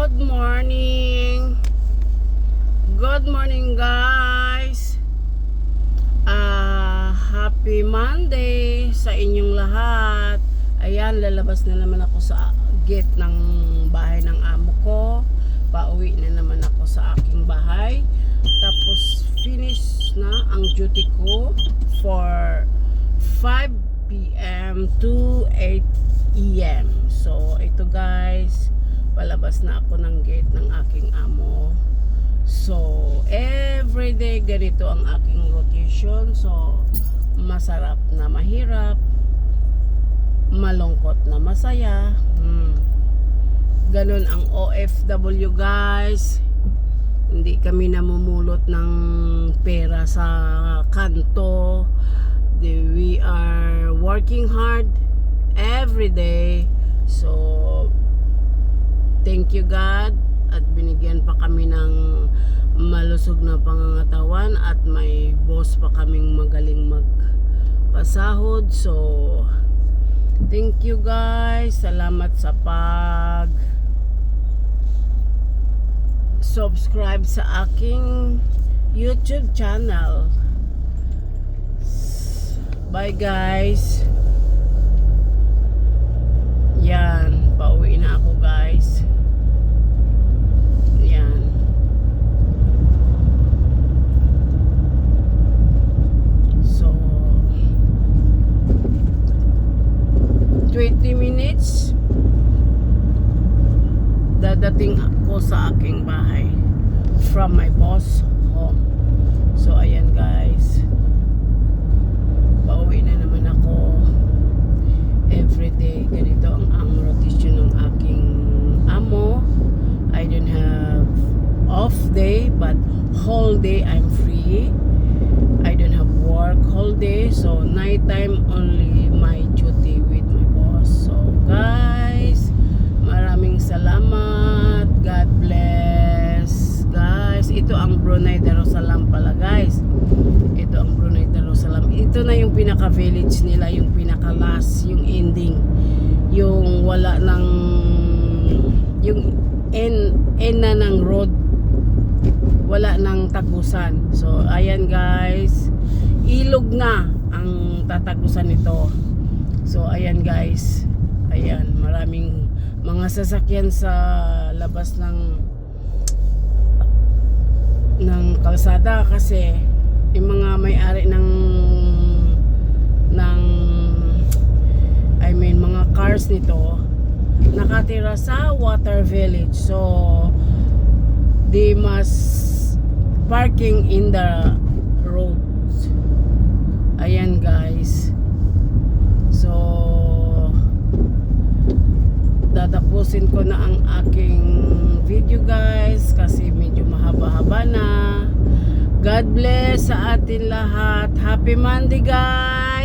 Good morning. Good morning, guys. Happy Monday sa inyong lahat. Ayan, lalabas na naman ako sa gate ng bahay ng amo ko. Pauwi na naman ako sa aking bahay. Tapos finish na ang duty ko for 5 p.m. to 8 a.m. So, ito guys, palabas na ako ng gate ng aking amo. So, everyday ganito ang aking rotation. So, masarap na mahirap, malungkot na masaya. Ganun ang OFW guys. Hindi kami namumulot ng pera sa kanto. We are working hard every day. So, thank you God, at binigyan pa kami ng malusog na pangangatawan at may boss pa kaming magaling magpasahod. So, thank you guys. Salamat sa pag subscribe sa aking YouTube channel. Bye guys. Yan, pauwi na ako guys. Yan. So 20 minutes dadating ako sa aking bahay from my boss home. So ayan guys, pauwi na naman ako. Everyday ganito ang rotation ng aking amo. I don't have off day, but whole day I'm free. I don't have work whole day, so night time only my duty with my boss. So guys, maraming salamat. God bless guys. Ito ang Brunei Darussalam pala guys. Ito ang Brunei Darussalam. Ito na yung pinaka village nila, yung pinaka last, yung ending, yung wala ng yung end na ng road, wala ng tagusan. So ayan guys, ilog na ang tatagusan nito. So ayan guys, ayan, maraming mga sasakyan sa labas ng kalsada kasi yung mga may-ari ng mga cars nito nakatira sa Water Village. So they must parking in the roads. Ayan guys. So tatapusin ko na ang aking video guys kasi medyo mahaba-haba na. God bless sa atin lahat. Happy Monday guys.